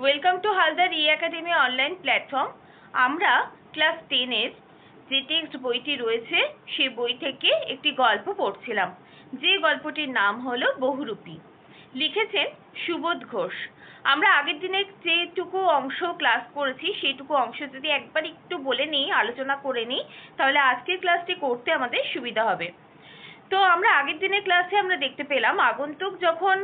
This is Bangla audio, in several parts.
Welcome to Haldar E academy online platform. আমরা ক্লাস 10-এর যে টেক্সট বইটি রয়েছে সেই বই থেকে একটি গল্প পড়ছিলাম, যে গল্পটির নাম হলো বহুরূপী। লিখেছেন সুবোধ ঘোষ। আমরা আগের দিনে যেটুকু অংশ ক্লাস করেছি সেইটুকু অংশ যদি একবার একটু বলে নিই, আলোচনা করে নিই, তাহলে আজকের ক্লাসটি করতে আমাদের সুবিধা হবে। তো আমরা আগের দিনের ক্লাসে আমরা দেখতে পেলাম আগন্তুক যখন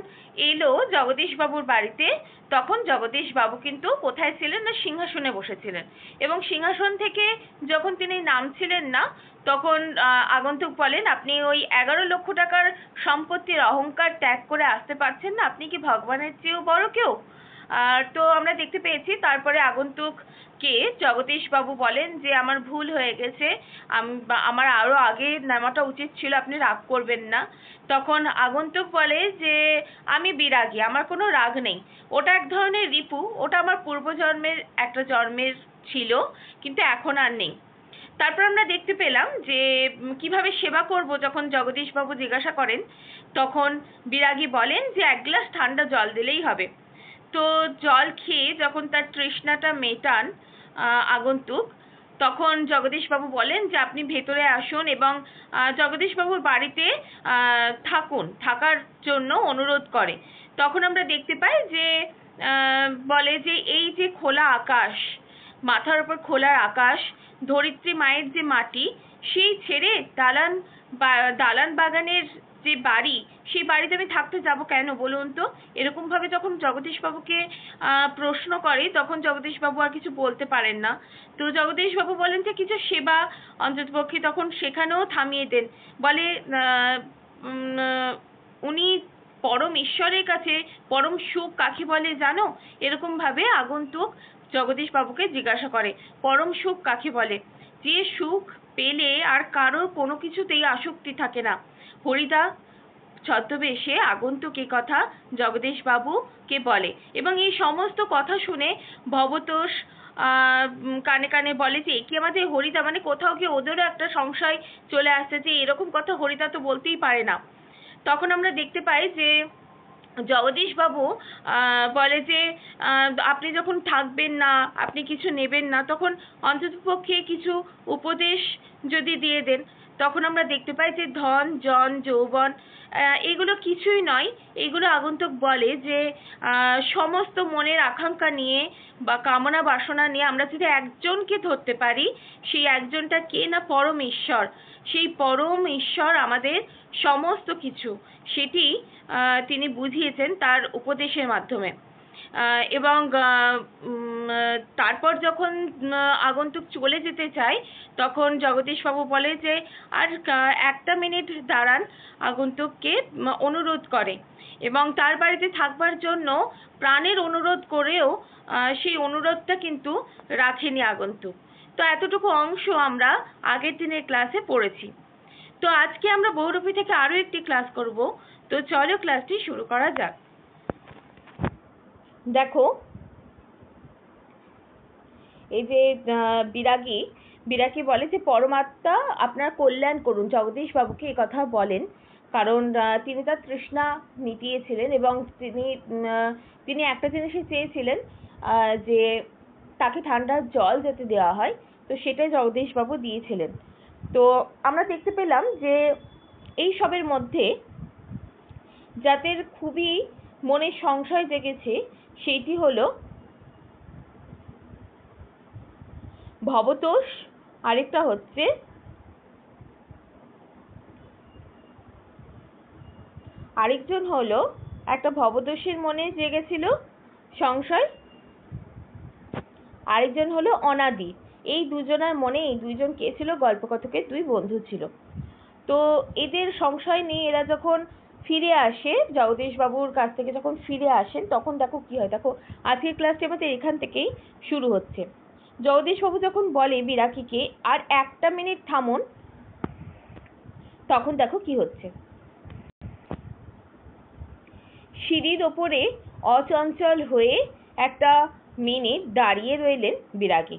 এলো জগদীশ বাবুর বাড়িতে, তখন জগদীশ বাবু কিন্তু কোথায় ছিলেন না, সিংহাসনে বসেছিলেন। এবং সিংহাসন থেকে যখন তিনি নামছিলেন না, তখন আগন্তুক বলেন, আপনি ওই 11 লক্ষ টাকার সম্পত্তির অহংকার ত্যাগ করে আসতে পারছেন না? আপনি কি ভগবানের চেয়েও বড় কেউ? তো আমরা দেখতে পেয়েছি তারপরে আগন্তুককে জগদীশ বাবু বলেন যে আমার ভুল হয়ে গেছে, আমার আরো আগে নামাটা উচিত ছিল, আপনি রাগ করবেন না। তখন আগন্তুক বলে যে আমি বিরাগী, আমার কোনো রাগ নেই, ওটা এক ধরনের রিপু, ওটা আমার পূর্বজন্মের একটা জন্মের ছিল, কিন্তু এখন আর নেই। তারপর আমরা দেখতে পেলাম যে কিভাবে সেবা করব, যখন জগদীশ বাবু জিজ্ঞাসা করেন তখন বিরাগী বলেন যে 1 গ্লাস ঠান্ডা জল দিলেই হবে। তো জল খেয়ে যখন তার তৃষ্ণাটা মেটান আগন্তুক, তখন জগদীশ বাবু বলেন যে আপনি ভেতরে আসুন এবং জগদীশ বাবুর বাড়িতে থাকার জন্য অনুরোধ করে। তখন আমরা দেখতে পাই যে বলে যে এই যে খোলা আকাশ, মাথার উপর খোলা আকাশ, ধরিত্রী মায়ের যে মাটি, সেই ছেড়ে দালান বাগানের যে বাড়ি, সেই বাড়িতে আমি থাকতে যাব কেন বলুন তো? এরকম ভাবে যখন জগদীশ বাবুকে প্রশ্ন করে, তখন জগদীশ বাবু আর কিছু বলতে পারেন না। তো জগদীশ বাবু বলেন যে কিছু সেবা অন্ততপক্ষে তখন সেখানেও থামিয়ে দেন। বলে উনি পরম ঈশ্বরের কাছে পরম সুখ কাকে বলে জানো? এরকম ভাবে আগন্তুক জগদীশ বাবুকে জিজ্ঞাসা করে, পরম সুখ কাকে বলে? যে সুখ পেলে আর কারোর কোনো কিছুতেই আসক্তি থাকে না। হরিদা ছদ্মবেশে আগন্তুক এই কথা জগদীশ বাবুকে বলে, এবং এই সমস্ত কথা শুনে ভবতোষ কানে কানে বলে যে কি আমাদের হরিদা, মানে কোথাও কি ওদেরও একটা সংশয় চলে আসছে যে এরকম কথা হরিদা তো বলতেই পারে না। তখন আমরা দেখতে পাই যে জগদীশ বাবু বলে যে আপনি যখন থাকবেন না, আপনি কিছু নেবেন না, তখন অন্ততপক্ষে কিছু উপদেশ যদি দিয়ে দেন। তখন আমরা দেখতে পাই যে ধন, জন, যৌবন এগুলো কিছুই নয়। এগুলো আগন্তুক বলে যে সমস্ত মনের আকাঙ্ক্ষা নিয়ে বা কামনা বাসনা নিয়ে আমরা যদি একজনকে ধরতে পারি, সেই একজনটা কে না, পরম ঈশ্বর। সেই পরম ঈশ্বর আমাদের সমস্ত কিছু, সেটি তিনি বুঝিয়েছেন তার উপদেশের মাধ্যমে। এবং তারপর যখন আগন্তুক চলে যেতে চায়, তখন জগদীশ বাবু বলে যে আর 1 মিনিট দাঁড়ান, আগন্তুককে অনুরোধ করে এবং তার বাড়িতে থাকবার জন্য প্রাণের অনুরোধ করেও সেই অনুরোধটা কিন্তু রাখেনি আগন্তুক। তো এতটুকু অংশ আমরা আগের দিনের ক্লাসে পড়েছি। তো আজকে আমরা বহুরূপী থেকে আরো একটি ক্লাস করব। তো চলো ক্লাসটি শুরু করা যাক। দেখো, এই যে বিরাগী বলে যে পরমাত্মা আপনার কল্যাণ করুন, জগদীশ বাবুকে এই কথা বলেন, কারণ তিনি তার তৃষ্ণা মিটিয়েছিলেন এবং তিনি একটা জিনিসই চেয়েছিলেন, যে তাকে ঠান্ডা জল যাতে দেওয়া হয়, তো সেটাই জগদীশ বাবু দিয়েছিলেন। তো আমরা দেখতে পেলাম যে এই সবের মধ্যে যাদের খুবই মনে সংশয় জেগেছে সেইটি হলো ভবতোষ, আরেকটা হচ্ছে আরেকজন হলো একটা ভবতোষের মনে জেগেছিল সংশয়, আরেকজন হলো অনাদি। এই দুজনের মনে, এই দুইজন কে ছিল? গল্পকথকের 2 বন্ধু ছিল। তো এদের সংশয় নিয়ে এরা যখন ফিরে আসে, জগদীশ বাবুর কাছ থেকে যখন ফিরে আসেন, তখন দেখো কি হয়। দেখো, আজকের ক্লাসটি আমাদের এখান থেকেই শুরু হচ্ছে। জগদীশ বাবু যখন বলে বিরাগীকে আর 1 মিনিট থামুন, তখন দেখো কি হচ্ছে। সিঁড়ির ওপরে অচঞ্চল হয়ে 1 মিনিট দাঁড়িয়ে রইলেন বিরাগী।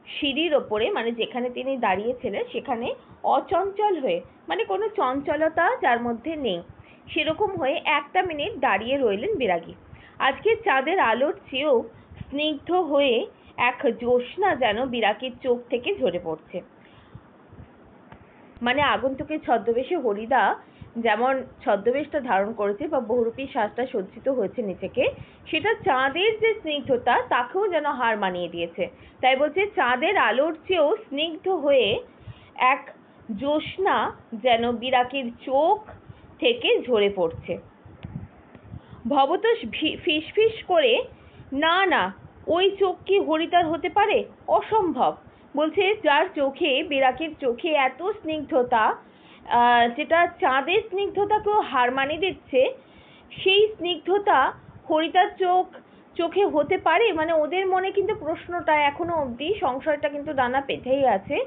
সিঁড়ির ওপরে, মানে যেখানে তিনি দাঁড়িয়েছিলেন সেখানে অচঞ্চল হয়ে, মানে কোনো চঞ্চলতা যার মধ্যে নেই, সেরকম হয়ে 1 মিনিট দাঁড়িয়ে রইলেন বিরাগী। আজকে চাঁদের আলোর চেয়েও স্নিগ্ধ হয়ে এক জ্যোৎস্না যেন বিরাগীর চোখ থেকে ঝরে পড়ছে। মানে আগন্তুকের ছদ্মবেশে হরিদা যেমন ছদ্মবেশটা ধারণ করেছে বা বহুরূপী সাজটা সজ্জিত হয়েছে নিজেকে, সেটা চাঁদের যে স্নিগ্ধতা তাকেও যেন হার মানিয়ে দিয়েছে। তাই বলছে চাঁদের আলোর চেয়েও স্নিগ্ধ হয়ে এক জ্যোৎস্না যেন বিরাগীর চোখ থেকে ঝরে পড়ছে। ভবতোষ ফিসফিস করে, না না, ওই চোখ কি হরিদার হতে পারে? অসম্ভব। বলছে যার চোখে, বিরাগীর চোখে এত স্নিগ্ধতা, যেটা চাঁদের স্নিগ্ধতাকেও হার মানিয়ে দিচ্ছে, সেই স্নিগ্ধতা হরিদার চোখে হতে পারে? মানে ওদের মনে কিন্তু প্রশ্নটা এখনো অবধি, সংশয়টা কিন্তু দানা পেতেই আছে।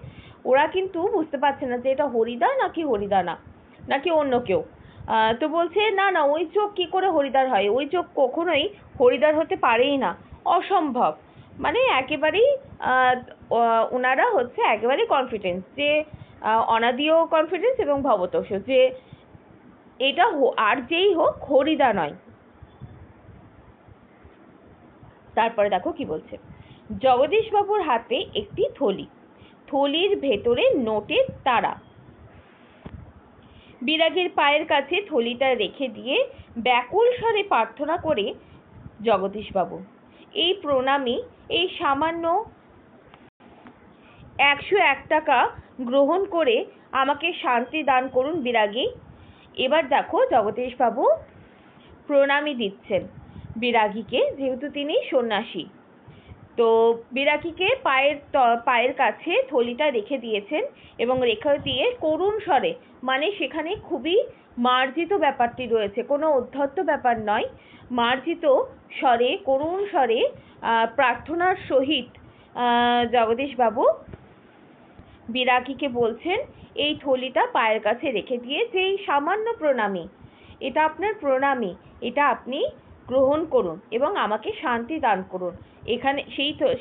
ওরা কিন্তু বুঝতে পারছে না যে এটা হরিদা নাকি হরিদা না, নাকি অন্য কেউ। তো বলছে না না, ওই চোখ কি করে হরিদার হয়? ওই চোখ কখনোই হরিদার হতে পারেই না, অসম্ভব। মানে একেবারেই ওনারা হচ্ছে একেবারেই কনফিডেন্স যে অনাদিও কনফিডেন্স এবং ভবতোষ যে এটা আর যেই হোক হরিদা নয়। তারপরে দেখো কি বলছে, জগদীশবাবুর হাতে একটি থলি, থলির ভেতরে নোটের তারা। বিরাগীর পায়ের কাছে থলিটা রেখে দিয়ে ব্যাকুল স্বরে প্রার্থনা করে জগদীশবাবু, এই প্রণামী, এই সামান্য 101 টাকা গ্রহণ করে আমাকে শান্তি দান করুন বিরাগী। এবার দেখো জগদীশবাবু প্রণামী দিচ্ছেন বিরাগীকে, যেহেতু তিনি সন্ন্যাসী। তো বিরাগীকে পায়ের কাছে থলিটা রেখে দিয়েছেন এবং রেখে দিয়ে করুণ স্বরে, মানে সেখানে খুবই মার্জিত ব্যাপারটি রয়েছে, কোনো উদ্ধত্ত ব্যাপার নয়, মার্জিত স্বরে, করুণ স্বরে প্রার্থনার সহিত জগদীশবাবু বিরাগীকে বলছেন এই থলিটা পায়ের কাছে রেখে দিয়ে যে এই সামান্য প্রণামী, এটা আপনার প্রণামী, এটা আপনি গ্রহণ করুন এবং আমাকে শান্তি দান করুন। এখানে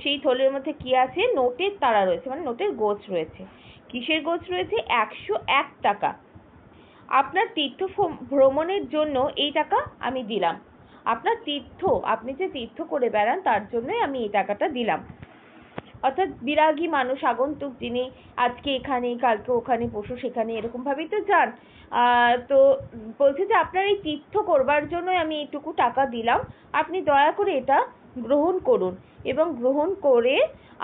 সেই থলের মধ্যে কি আছে? নোটের তারা রয়েছে, মানে নোটের গোছ রয়েছে। কিসের গোছ রয়েছে? 101 টাকা। আপনার তীর্থ ভ্রমণের জন্য এই টাকা আমি দিলাম। আপনার আপনি যে তীর্থ করে বেড়ান তার জন্যই আমি এই টাকাটা দিলাম। অর্থাৎ বিরাগী মানুষ, আগন্তুক, যিনি আজকে এখানে, কালকে ওখানে, পরশু সেখানে, এরকম ভাবেই তো যান। তো বলছে যে আপনার এই তীর্থ করবার জন্যই আমি এইটুকু টাকা দিলাম, আপনি দয়া করে এটা গ্রহণ করুন। এবং গ্রহণ করে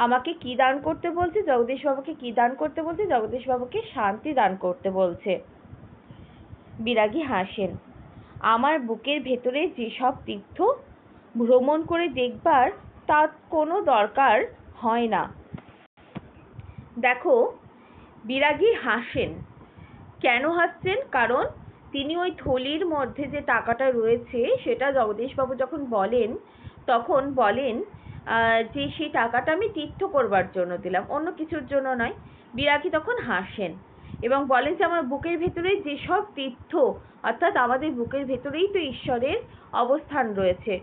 আমাকে কি দান করতে বলছে? জগদীশবাবুকে কি দান করতে বলছে? জগদীশবাবুকে শান্তি দান করতে বলছে। বিরাগী হাসেন, আমার বুকের ভেতরে যেসব তীর্থ ভ্রমণ করে দেখবার তার কোনো দরকার হয় না। দেখো বিরাগী হাসেন, কেন হাসছেন? কারণ তিনি ওই থলির মধ্যে যে টাকাটা রয়েছে সেটা জগদীশবাবু যখন বলেন, তখন বলেন যে সেই টাকাটা আমি তীর্থ করবার জন্য দিলাম, অন্য কিছুর জন্য নয়। বিরাগী তখন হাসেন এবং বলেন যে আমার বুকের ভেতরে যেসব তীর্থ, অর্থাৎ আমাদের বুকের ভেতরেই তো ঈশ্বরের অবস্থান রয়েছে,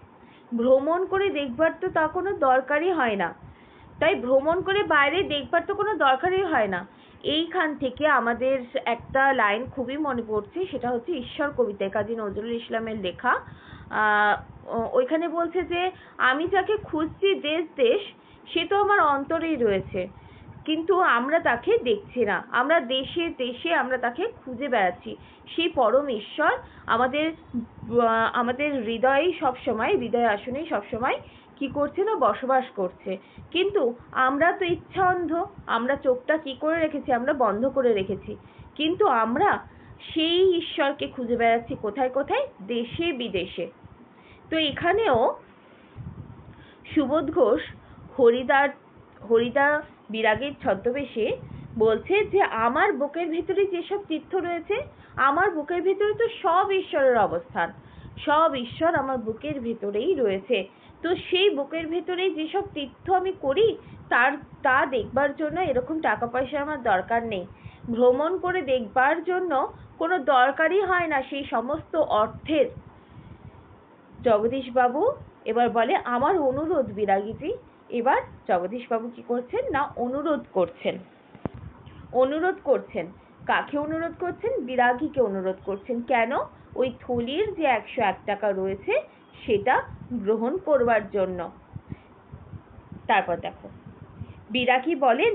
ভ্রমণ করে দেখবার তো তা কোনো দরকারই হয় না। তাই ভ্রমণ করে বাইরে দেখবার তো কোনো দরকারই হয় না। এইখান থেকে আমাদের একটা লাইন খুবই মনে পড়ছে, সেটা হচ্ছে ঈশ্বর কবিতায়, কাজী নজরুল ইসলামের লেখা। ওইখানে বলছে যে আমি যাকে খুঁজছি দেশ দেশ, সে তো আমার অন্তরেই রয়েছে, কিন্তু আমরা তাকে দেখছি না। আমরা দেশে দেশে আমরা তাকে খুঁজে বেড়াচ্ছি। সেই পরম ঈশ্বর আমাদের হৃদয়ে সবসময়, হৃদয় আসনেই সবসময় কি করছে না? বসবাস করছে। কিন্তু আমরা তো ইচ্ছা অন্ধ, আমরা চোখটা কি করে রেখেছি? আমরা বন্ধ করে রেখেছি। কিন্তু আমরা সেই ঈশ্বরকে খুঁজে বেড়াচ্ছি কোথায় কোথায়? দেশে বিদেশে। তো এখানেও সুবোধ ঘোষ হরিদা বিরাগীর ছদ্মবেশে বলছে যে আমার বুকের ভেতরে যেসব তীর্থ রয়েছে, আমার বুকের ভেতরে তো সব ঈশ্বরের অবস্থান, সব ঈশ্বর আমার বুকের ভেতরেই রয়েছে। তো সেই বুকের ভেতরে যেসব তীর্থ আমি করি তা দেখবার জন্য এরকম টাকা পয়সা আমার দরকার নেই। ভ্রমণ করে দেখবার জন্য কোনো দরকারই হয় না সেই সমস্ত অর্থের। জগদীশবাবু এবার বলে আমার অনুরোধ বিরাগীজি। এবার জগদীশবাবু কি করছেন না? অনুরোধ করছেন। কাকে অনুরোধ করছেন? বিরাগীকে অনুরোধ করছেন। কেন? ওই থলির যে 101 টাকা রয়েছে সেটা গ্রহণ করবার জন্য। তারপর দেখো, বিরাগী বলেন,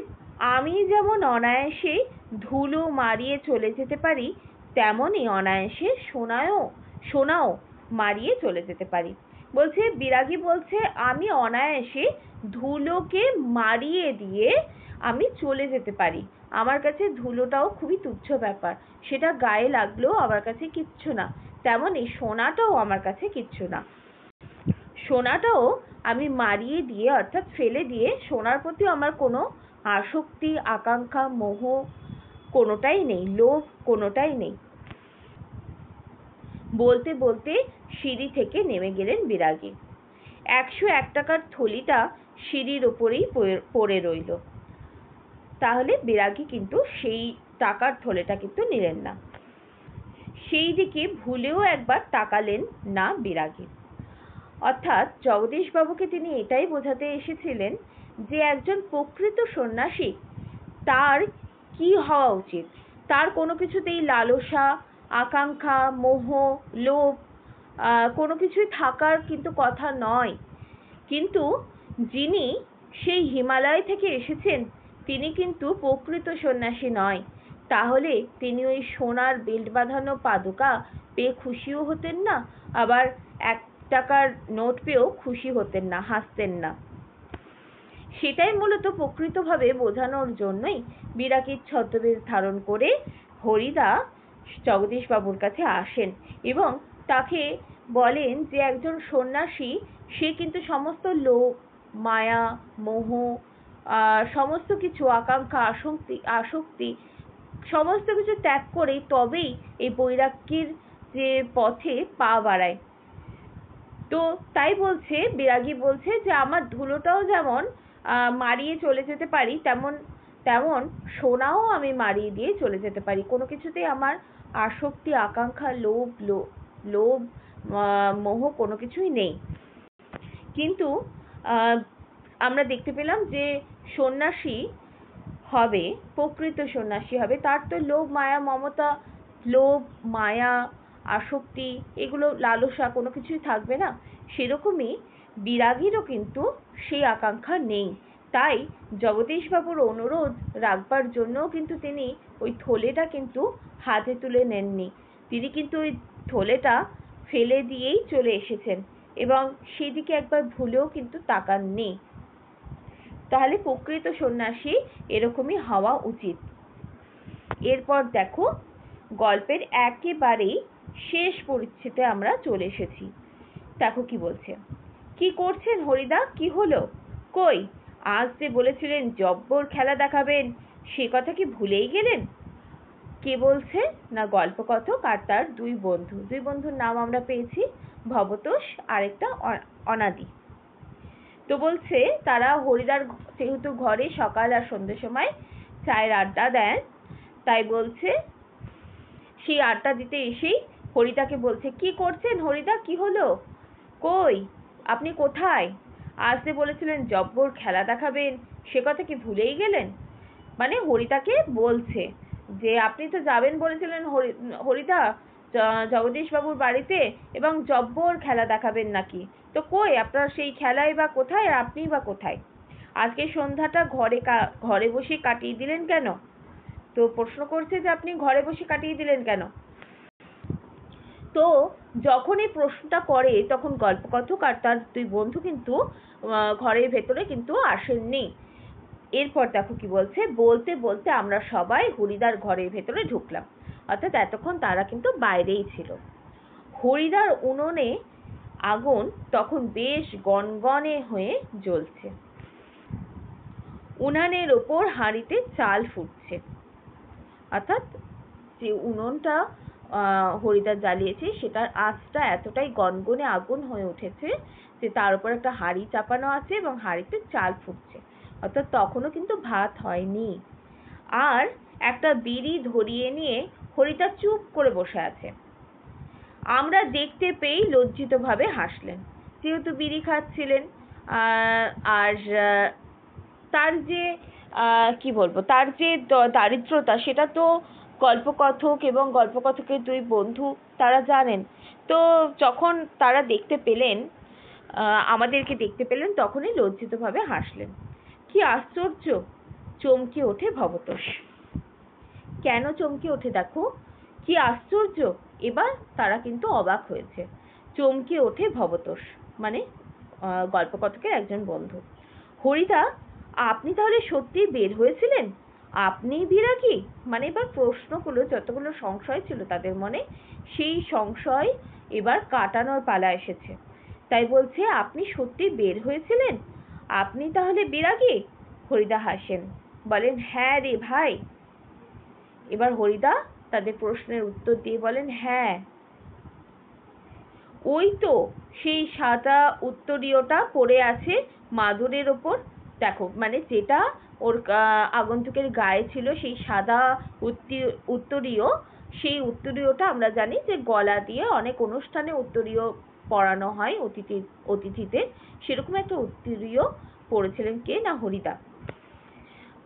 আমি যেমন অনায়াসে ধুলো মারিয়ে চলে যেতে পারি, তেমনই অনায়াসে সোনাও মারিয়ে চলে যেতে পারি। বলছে, বিরাগী বলছে, আমি অনায়াসে ধুলোকে মারিয়ে দিয়ে আমি চলে যেতে পারি। আমার কাছে ধুলোটাও খুবই তুচ্ছ ব্যাপার, সেটা গায়ে লাগলেও আমার কাছে কিচ্ছু না। তেমনই সোনাটাও আমার কাছে কিচ্ছু না। সোনাটাও আমি মারিয়ে দিয়ে, অর্থাৎ ফেলে দিয়ে, সোনার প্রতি আমার কোনো আসক্তি, আকাঙ্ক্ষা, মোহ কোনোটাই নেই, লোভ কোনোটাই নেই। বলতে বলতে সিঁড়ি থেকে নেমে গেলেন বিরাগী। 101 টাকার থলিটা সিঁড়ির ওপরেই পড়ে রইল। তাহলে বিরাগী কিন্তু সেই টাকার থলেটা কিন্তু নিলেন না। সেই দিকে ভুলেও একবার তাকালেন না বিরাগী। অর্থাৎ জগদীশবাবুকে তিনি এটাই বোঝাতে এসেছিলেন যে একজন প্রকৃত সন্ন্যাসী তার কি হওয়া উচিত। তার কোনো কিছুতেই লালসা, আকাঙ্ক্ষা, মোহ, লোভ কোনো কিছুই থাকার কিন্তু কথা নয়। কিন্তু যিনি সেই হিমালয় থেকে এসেছেন তিনি কিন্তু প্রকৃত সন্ন্যাসী নয়। তাহলে তিনি ওই সোনার বেল্ট বাঁধানো পাদুকা পেয়ে খুশিও হতেন না, আবার 1 টাকার নোট পেয়েও খুশি হতেন না, হাসতেন না। সেটাই মূলত প্রকৃতভাবে বোঝানোর জন্যই বিরাগীর ছদ্মবেশ ধারণ করে হরিদা জগদীশবাবুর কাছে আসেন এবং তাকে বলেন যে একজন সন্ন্যাসী সে কিন্তু সমস্ত লোভ, মায়া, মোহ, সমস্ত কিছু, আকাঙ্ক্ষা, আসক্তি সমস্ত কিছু ত্যাগ করে তবেই এই বৈরাগ্যের যে পথে পা বাড়ায়। তো তাই বলছে, বিরাগী বলছে যে আমার ধুলোটাও যেমন মারিয়ে চলে যেতে পারি, তেমন সোনাও আমি মারিয়ে দিয়ে চলে যেতে পারি। কোনো কিছুতেই আমার আসক্তি, আকাঙ্ক্ষা, লোভ, মোহ কোনো কিছুই নেই। কিন্তু আমরা দেখতে পেলাম যে সন্ন্যাসী হবে, প্রকৃত সন্ন্যাসী হবে, তার তো লোভ, মায়া, মমতা, লোভ, মায়া, আসক্তি, এগুলো লালসা কোনো কিছুই থাকবে না। সেরকমই বিরাগীরও কিন্তু সেই আকাঙ্ক্ষা নেই। তাই জগদীশবাবুর অনুরোধ রাখবার জন্যও কিন্তু তিনি ওই থলেটা কিন্তু হাতে তুলে নেননি। তিনি কিন্তু ওই থলেটা ফেলে দিয়েই চলে এসেছেন এবং সেদিকে একবার ভুলেও কিন্তু তাকাননি। তাহলে প্রকৃত সন্ন্যাসী এরকমই হওয়া উচিত। এরপর দেখো, গল্পের একেবারেই শেষ পরিচ্ছেদে আমরা চলে এসেছি। দেখো কি বলছে, কি করছেন হরিদা, কি হলো? কই, আজ যে বলেছিলেন জব্বর খেলা দেখাবেন, সে কথা কি ভুলেই গেলেন? কে বলছে না, গল্পকথক আর তার দুই বন্ধুর নাম আমরা পেয়েছি, ভবতোষ আর একটা অনাদি। তো বলছে তারা হরিদার যেহেতু ঘরে সকাল আর সন্ধ্যের সময় চায়ের আড্ডা দেন, তাই বলছে সেই আড্ডা দিতে এসেই হরিদাকে বলছে, কি করছেন হরিদা, কি হলো? কই, আপনি কোথায়? আজ যে বলেছিলেন জব্বর খেলা দেখাবেন, সে কথা কি ভুলেই গেলেন? মানে হরিদাকে বলছে যে আপনি তো যাবেন বলেছিলেন হরিদা জগদীশবাবুর বাড়িতে এবং জব্বর খেলা দেখাবেন নাকি, তো কই আপনার সেই খেলাই বা কোথায়, আর আপনিই বা কোথায়? আজকে সন্ধ্যাটা ঘরে বসে কাটিয়ে দিলেন কেন? তো প্রশ্ন করছে যে আপনি ঘরে বসে কাটিয়ে দিলেন কেন? তো যখন এই প্রশ্নটা করে তখন গল্পকথক আর তার দুই বন্ধু কিন্তু ঘরের ভেতরে কিন্তু আসেননি। এরপর দেখো কি বলছে, বলতে বলতে আমরা সবাই হরিদার ঘরের ভেতরে ঢুকলাম। অর্থাৎ এতক্ষণ তারা কিন্তু বাইরেই ছিল। হরিদার উনুনে আগুন তখন বেশ গনগনে হয়ে জ্বলছে। উনানের ওপর হাঁড়িতে চাল ফুটছে। অর্থাৎ যে উনুনটা হরিদা জ্বালিয়েছে সেটার আঁচটা এতটাই গনগনে আগুন হয়ে উঠেছে যে তার উপর একটা হাঁড়ি চাপানো আছে এবং হাঁড়িতে চাল ফুটছে। অর্থাৎ তখনও কিন্তু ভাত হয়নি। আর একটা বিড়ি ধরিয়ে নিয়ে হরিদা চুপ করে বসে আছে। আমরা দেখতে পেয়েই লজ্জিতভাবে হাসলেন, যেহেতু বিড়ি খাচ্ছিলেন। আর তার যে কি বলবো, তার যে দারিদ্রতা সেটা তো গল্পকথক এবং গল্পকথকের দুই বন্ধু তারা জানেন। তো যখন তারা দেখতে পেলেন, আমাদেরকে দেখতে পেলেন, তখনই লজ্জিতভাবে হাসলেন। কি আশ্চর্য! চমকে ওঠে ভবতোষ। কেন চমকে ওঠে দেখো, কি আশ্চর্য! এবার তারা কিন্তু অবাক হয়েছে। চমকে ওঠে ভবতোষ মানে গল্পকথকের একজন বন্ধু। হরিদা, আপনি তাহলে সত্যি বের হয়েছিলেন? আপনি বিরাগী? মানে এবার প্রশ্নগুলো, যতগুলো সংশয় ছিল তাদের মনে, সেই সংশয় এবার কাটানোর পালা এসেছে। তাই বলছে, আপনি সত্যি বের হয়েছিলেন? আপনি তাহলে বিরাগী? হরিদা হাসেন, বলেন, হ্যাঁ রে ভাই। এবার হরিদা তাদের প্রশ্নের উত্তর দিয়ে বলেন, হ্যাঁ, ওই তো সেই সাদা উত্তরীয়টা পড়ে আছে মাদুরের ওপর। দেখো, মানে যেটা ওর আগন্তুকের গায়ে ছিল, সেই সাদা উত্তরীয়, সেই উত্তরীয়টা আমরা জানি যে গলা দিয়ে অনেক অনুষ্ঠানে উত্তরীয় পরানো হয় অতিথিদের। সেরকম একটা উত্তরীয় পড়েছিলেন কে না হরিদা।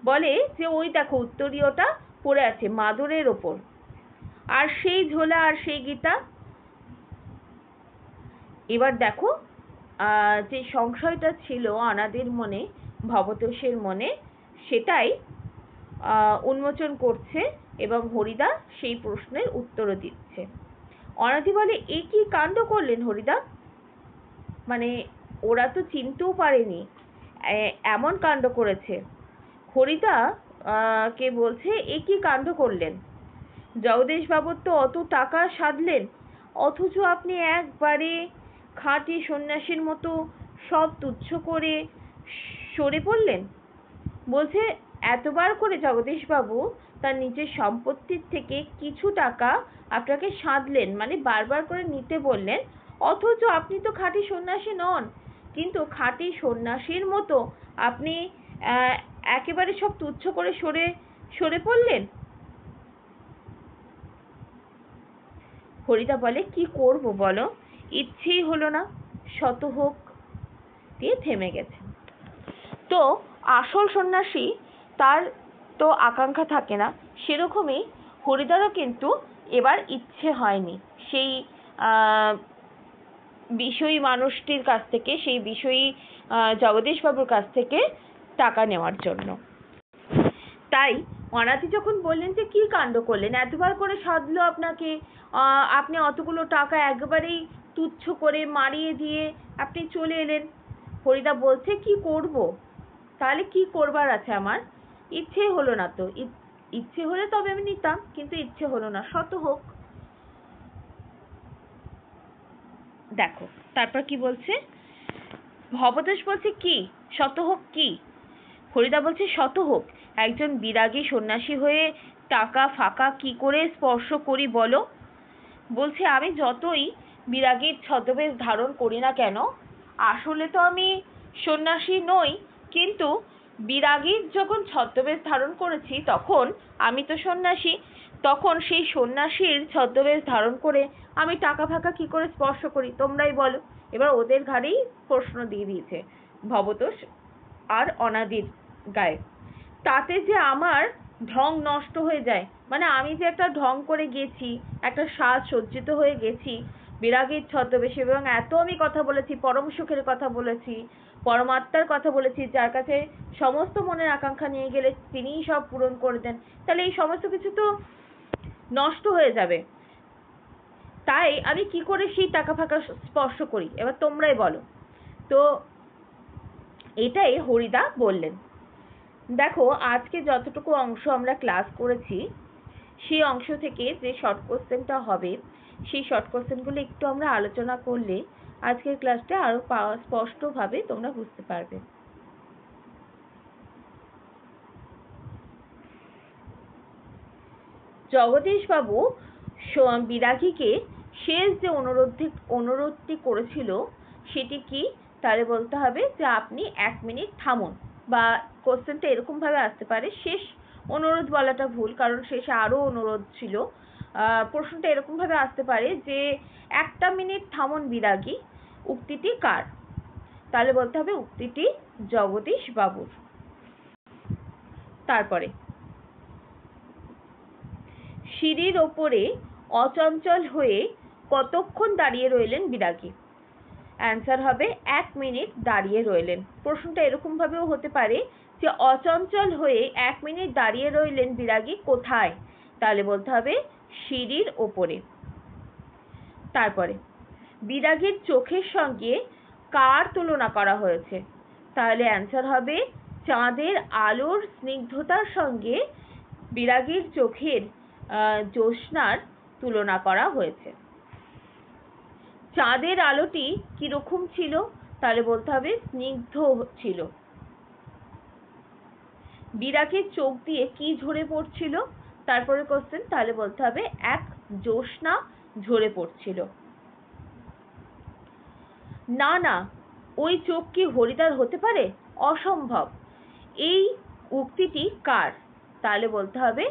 বলে যে ওই দেখো উত্তরীয়টা পড়ে আছে মাদুরের ওপর, আর সেই ঝোলা আর সেই গীতা। এবার দেখো যে সংশয়টা ছিল অনাদির মনে, ভবতোষের মনে, সেটাই উন্মোচন করছে এবং হরিদা সেই প্রশ্নের উত্তরও দিচ্ছে। অনাদি বলে, এ কি কাণ্ড করলেন হরিদা? মানে ওরা তো চিনতেও পারেনি, এমন কাণ্ড করেছে। হরিদা কে বলছে, এ কি কাণ্ড করলেন? জগদীশ বাবুর তো অত টাকা সাধলেন, অথচ আপনি একবারে খাঁটি সন্ন্যাসীর মতো সব তুচ্ছ করে সরে পড়লেন। বলছে, এতবার করে জগদীশ বাবু তার নিজের সম্পত্তির থেকে কিছু টাকা আপনাকে সাধলেন, মানে বারবার করে নিতে বললেন, অথচ আপনি তো খাঁটি সন্ন্যাসী নন, কিন্তু খাঁটি সন্ন্যাসীর মতো আপনি একেবারে সব তুচ্ছ করে সরে পড়লেন। হরিদা বলে, কি করব বলো, ইচ্ছেই হলো না, শত হোক, দিয়ে থেমে গেছে। তো আসল সন্ন্যাসী, তার তো আকাঙ্ক্ষা থাকে না, সেরকমই হরিদারও কিন্তু এবার ইচ্ছে হয়নি সেই বিষয়ী মানুষটির কাছ থেকে, সেই বিষয়ী জগদীশবাবুর কাছ থেকে টাকা নেওয়ার জন্য। তাই অনাদি যখন বললেন যে কি কাণ্ড করলেন, এতবার করে সাধলো আপনাকে, আপনি অতগুলো টাকা একবারেই তুচ্ছ করে মারিয়ে দিয়ে আপনি চলে এলেন। হরিদা বলছে, কি করব? তাহলে কি করবার আছে আমার? ইচ্ছে হলো না তো, ইচ্ছে হলে তবে আমি নিতাম, কিন্তু ইচ্ছে হলো না, শত হোক। দেখো তারপর কি বলছে, ভবতোষ বলছে, কি শত হোক কি? হরিদা বলছে, শত হোক। একজন বিরাগী সন্ন্যাসী হয়ে টাকা ফাঁকা কি করে স্পর্শ করি বলো? বলছে, আমি যতই বিরাগীর ছদ্মবেশ ধারণ করি না কেন, আসলে তো আমি সন্ন্যাসী নই, কিন্তু বিরাগীর যখন ছদ্মবেশ ধারণ করেছি তখন আমি তো সন্ন্যাসী, তখন সেই সন্ন্যাসীর ছদ্মবেশ ধারণ করে আমি টাকা ফাঁকা কি করে স্পর্শ করি, তোমরাই বলো। এবার ওদের ঘাড়েই প্রশ্ন দিয়ে দিয়েছে ভবতোষ আর অনাদির গায়ে। তাতে যে আমার ঢং নষ্ট হয়ে যায়, মানে আমি যে একটা ঢং করে গেছি, একটা সাজ সজ্জিত হয়ে গেছি বিরাগীর ছদ্মবেশে, এবং এত আমি কথা বলেছি, পরম সুখের কথা বলেছি, পরমাত্মার কথা বলেছি, যার কাছে সমস্ত মনের আকাঙ্ক্ষা নিয়ে গেলে তিনিই সব পূরণ করে দেন, তাহলে এই সমস্ত কিছু তো নষ্ট হয়ে যাবে। তাই আমি কি করে সেই টাকা ফাঁকা স্পর্শ করি, এবার তোমরাই বলো। তো এটাই হরিদা বললেন। দেখো, আজকে যতটুকু অংশ আমরা ক্লাস করেছি, সেই অংশ থেকে যে শর্ট কোশ্চেনটা হবে, সেই শর্ট কোশ্চেনগুলো একটু আমরা আলোচনা করলে আজকের ক্লাসটা আরো স্পষ্টভাবে তোমরা বুঝতে পারবে। জগদীশবাবু বিরাগীকে শেষ যে অনুরোধটি করেছিল সেটি কি? তাহলে বলতে হবে যে আপনি 1 মিনিট থামুন, বা কোশ্চেনটা এরকম ভাবে আসতে পারে, শেষ অনুরোধ বলাটা ভুল, কারণ শেষে আরো অনুরোধ ছিল। প্রশ্নটা এরকম ভাবে আসতে পারে যে 1টা মিনিট থামুন বিরাগী, উক্তিটি কার? তাহলে বলতে হবে উক্তিটি জগদীশ বাবুর। তারপরে, সিঁড়ির ওপরে অচঞ্চল হয়ে কতক্ষণ দাঁড়িয়ে রইলেন বিরাগী? অ্যান্সার হবে 1 মিনিট দাঁড়িয়ে রইলেন। প্রশ্নটা এরকমভাবেও হতে পারে যে অচঞ্চল হয়ে 1 মিনিট দাঁড়িয়ে রইলেন বিরাগী কোথায়? তাহলে বলতে হবে সিঁড়ির ওপরে। তারপরে বিরাগীর চোখের সঙ্গে কার তুলনা করা হয়েছে? তাহলে অ্যান্সার হবে চাঁদের আলোর স্নিগ্ধতার সঙ্গে বিরাগীর চোখের জ্যোৎস্নার তুলনা করা হয়েছে। চাঁদের আলোটি কিরকম ছিল? তাহলে বলতে হবে স্নিগ্ধ ছিল। বিরাগীর চোখ দিয়ে কি ঝরে পড়ছিল? তারপরে কোশ্চেন, তাহলে বলতে হবে এক জ্যোৎস্না ঝরে পড়ছিল। না না, ওই চোখ কি হরিদার হতে পারে? অসম্ভব। এই উক্তিটি কার? তাহলে বলতে হবে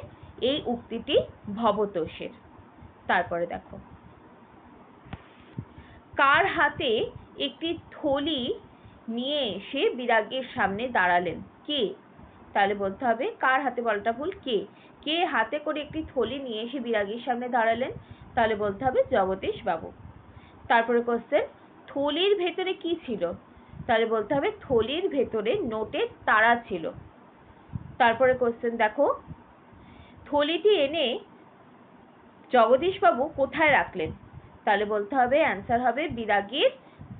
এই উক্তিটি ভবতোষের। তারপরে দেখো, কার হাতে একটি থলি নিয়ে এসে বিরাগীর সামনে দাঁড়ালেন? কে? তাহলে বলতে হবে কার হাতে বলাটা ভুল, কে। কে হাতে করে একটি থলি নিয়ে এসে বিরাগীর সামনে দাঁড়ালেন? তাহলে বলতে হবে জগদীশ বাবু। তারপরে কোশ্চেন, থলির ভেতরে কি ছিল? তাহলে বলতে হবে থলির ভেতরে নোটের তাড়া ছিল। তারপরে কোশ্চেন দেখো, থলিটি এনে জগদীশ বাবু কোথায় রাখলেন? তাহলে বলতে হবে অ্যান্সার হবে বিরাগীর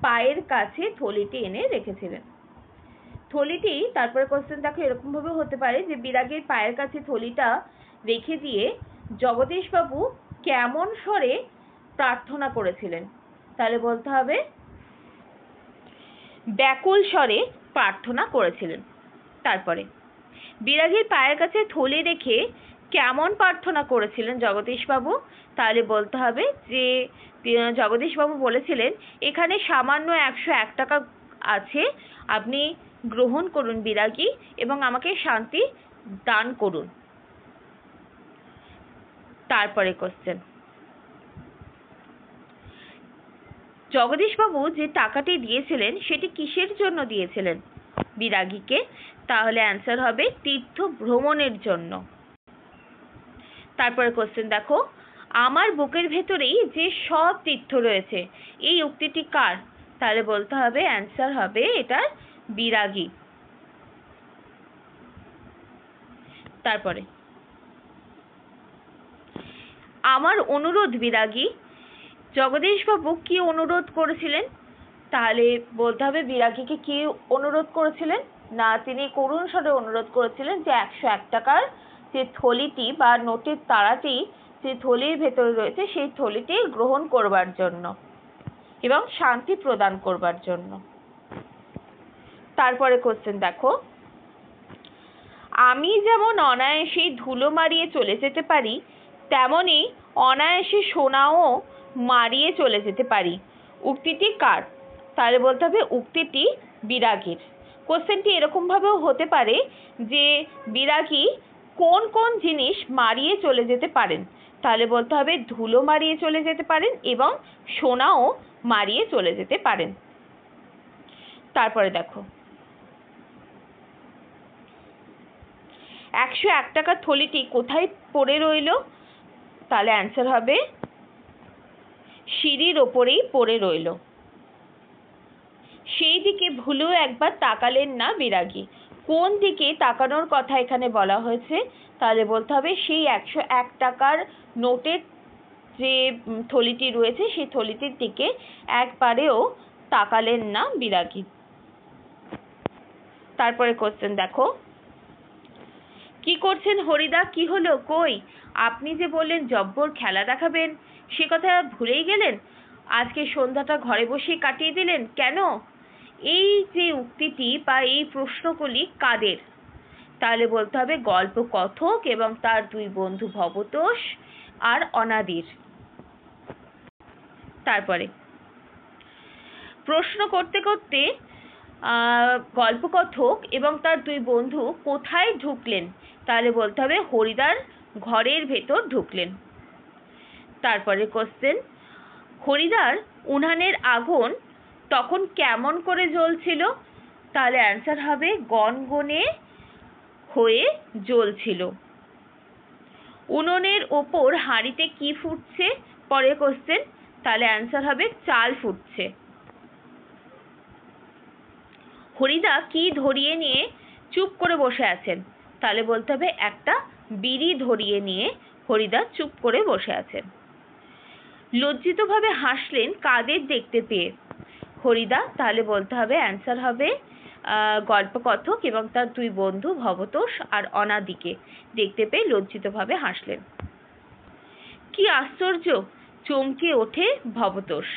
পায়ের কাছে থলিটি এনে রেখেছিলেন। থলিটি, তারপরে কোশ্চেন দেখো এরকম ভাবে হতে পারে যে বিরাগীর পায়ের কাছে থলিটা রেখে দিয়ে জগদীশ বাবু কেমন স্বরে প্রার্থনা করেছিলেন? তাহলে বলতে হবে ব্যাকুল স্বরে প্রার্থনা করেছিলেন। তারপরে বিরাগীর পায়ের কাছে থলি রেখে কেমন প্রার্থনা করেছিলেন জগদীশ বাবু? তাহলে বলতে হবে যে জগদীশ বাবু বলেছিলেন, এখানে সামান্য 101 টাকা আছে, আপনি গ্রহণ করুন বিরাগী এবং আমাকে শান্তি দান করুন। তারপরে কোশ্চেন, জগদীশ বাবু যে টাকাটি দিয়েছিলেন সেটি কিসের জন্য দিয়েছিলেন বিরাগীকে? তাহলে অ্যান্সার হবে তীর্থ ভ্রমণের জন্য। তারপরে কোশ্চেন দেখো, আমার বুকের ভেতরেই যে সব তীর্থ রয়েছে, এই উক্তিটি কার? তাহলে বলতে হবে অ্যান্সার হবে এটা বিরাগী। তারপরে, আমার অনুরোধ বিরাগী, জগদীশ বাবু কি অনুরোধ করেছিলেন? তাহলে বলতে হবে বিরাগীকে কি অনুরোধ করেছিলেন? না, তিনি করুণ স্বরে অনুরোধ করেছিলেন যে 101 টাকার যে থলিটি বা নোটের তাড়াটি যে থলির ভেতরে রয়েছে সেই থলিটি গ্রহণ করবার জন্য এবং শান্তি প্রদান করবার জন্য। তারপরে কোশ্চেন দেখো, আমি যেমন অনায়াসেই ধুলো মারিয়ে চলে যেতে পারি, তেমনি অনায়াসে সোনাও মারিয়ে চলে যেতে পারি, উক্তিটি কার? তাহলে বলতে হবে উক্তিটি বিরাগীর। কোশ্চেনটি এরকম ভাবেও হতে পারে যে বিরাগী কোন কোন জিনিস মারিয়ে চলে যেতে পারেন? তাহলে বলতে হবে ধুলো মারিয়ে চলে যেতে পারেন এবং সোনাও মারিয়ে চলে যেতে পারেন। তারপরে দেখো, 101 টাকার থলিটি কোথায় পড়ে রইল? তাহলে অ্যান্সার হবে সিঁড়ির ওপরেই পড়ে রইল। সেই দিকে ভুলেও একবার তাকালেন না বিরাগী। কোন দিকে তাকানোর কথা এখানে বলা হয়েছে? তাহলে বলতে হবে সেই 101 টাকার নোটের যে থলিটি রয়েছে সেই থলিটির দিকে একবারেও তাকালেন না বিরাগী। তারপরে কোশ্চেন দেখো, কি করছেন হরিদা? কি হলো, কই? আপনি যে বললেন জব্বর খেলা দেখাবেন, সে কথা ভুলেই গেলেন? আজকে সন্ধ্যাটা ঘরে বসেই কাটিয়ে দিলেন কেন? এই যে উক্তিটি বা এই প্রশ্নগুলি কাদের? তাহলে বলতে হবে গল্প কথক এবং তার দুই বন্ধু ভবতোষ আর অনাদির। তারপরে প্রশ্ন করতে করতে গল্পকথক এবং তার দুই বন্ধু কোথায় ঢুকলেন? তাহলে বলতে হবে হরিদার ঘরের ভেতর ঢুকলেন। তারপরে কোশ্চেন, হরিদার উনানের আগুন তখন কেমন করে জ্বলছিল? তাহলে অ্যান্সার হবে গনগনে হয়ে জ্বলছিল। উনুনের ওপর হাঁড়িতে কি ফুটছে? পরে কোশ্চেন, তাহলে অ্যান্সার হবে চাল ফুটছে। হরিদা কি ধরিয়ে নিয়ে চুপ করে বসে আছেন? তাহলে বলতে হবে একটা বিড়ি ধরিয়ে নিয়ে হরিদা চুপ করে বসে আছেন। লজ্জিতভাবে হাসলেন কাদের দেখতে পেয়ে? হরিদা, তাহলে বলতে হবে অ্যান্সার হবে গল্পকথক এবং তার দুই বন্ধু ভবতোষ আর অনাদিকে দেখতে পেয়ে লজ্জিতভাবে হাসলেন। কি আশ্চর্য! চমকে ওঠে ভবতোষ।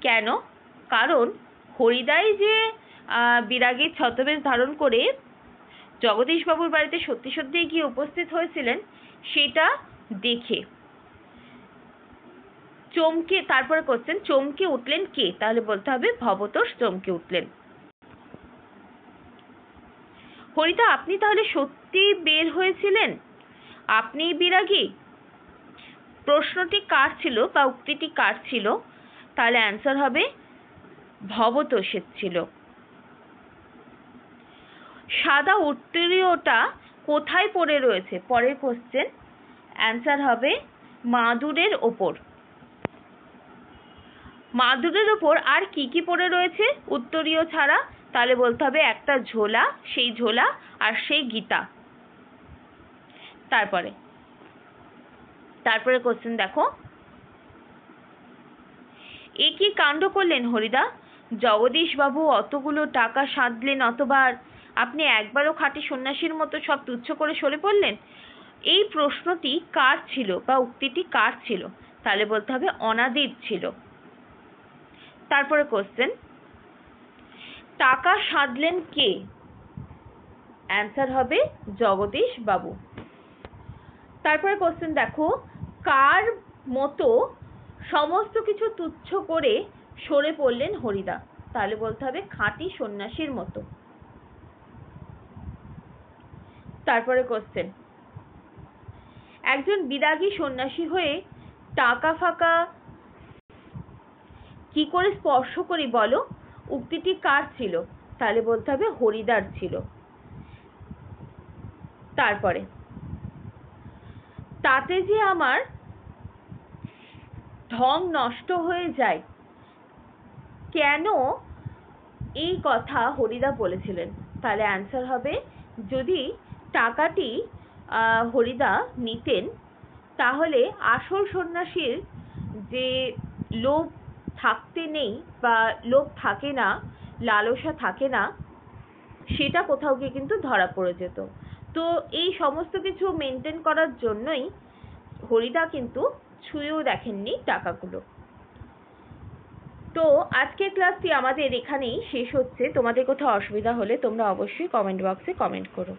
কেন? কারণ হরিদাই যে বিরাগীর ছদ্মবেশ ধারণ করে জগদীশবাবুর বাড়িতে সত্যি সত্যিই গিয়ে উপস্থিত হয়েছিলেন সেটা দেখে চমকে, তারপরে কোশ্চেন, চমকে উঠলেন কে? তাহলে বলতে হবে ভবতোষ চমকে উঠলেন। হরিদা, আপনি তাহলে সত্যি বের হয়েছিলেন? আপনিই বিরাগী? প্রশ্নটি কার ছিল বা উক্তিটি কার ছিল? তাহলে অ্যান্সার হবে ভবতোষের ছিল। সাদা উত্তরীয়টা কোথায় পড়ে রয়েছে? পরের কোশ্চেন, অ্যান্সার হবে মাদুরের ওপর। মাদুরের ওপর আর কি কি পড়ে রয়েছে উত্তরীয় ছাড়া? তাহলে বলতে হবে একটা ঝোলা, সেই ঝোলা আর সেই গীতা। তারপরে কোশ্চেন দেখো, এ কি কাণ্ড করলেন হরিদা? জগদীশবাবু অতগুলো টাকা সাধলেন অতবার, আপনি একবারও খাঁটি সন্ন্যাসীর মতো সব তুচ্ছ করে সরে পড়লেন। এই প্রশ্নটি কার ছিল বা উক্তিটি কার ছিল? তাহলে বলতে হবে অনাদির ছিল। তারপরে কোশ্চেন, টাকা সাধলেন কে? অ্যান্সার হবে জগদীশবাবু। তারপরে কোশ্চেন দেখো, কার মতো সমস্ত কিছু তুচ্ছ করে সরে পড়লেন হরিদা? তাহলে বলতে হবে খাঁটি সন্ন্যাসীর মতো। তারপরে কোশ্চেন, একজন বিরাগী সন্ন্যাসী হয়ে টাকা ফাঁকা কি করে স্পর্শ করি বলো? উক্তিটি কার ছিল? তাহলে বলতে হবে হরিদার ছিল। তারপরে, তাতে যে আমার ঢং নষ্ট হয়ে যায়, কেন এই কথা হরিদা বলেছিলেন? তাহলে অ্যান্সার হবে যদি টাকাটি হরিদা নিতেন তাহলে আসল সন্ন্যাসীর যে লোভ থাকতে নেই বা লোভ থাকে না, লালসা থাকে না, সেটা কোথাও গিয়ে কিন্তু ধরা পড়ে যেত। তো এই সমস্ত কিছু মেনটেন করার জন্যই হরিদা কিন্তু ছুঁয়েও দেখেননি টাকাগুলো। তো আজকের ক্লাসটি আমাদের এখানেই শেষ হচ্ছে। তোমাদের কোথাও অসুবিধা হলে তোমরা অবশ্যই কমেন্ট বক্সে কমেন্ট করো।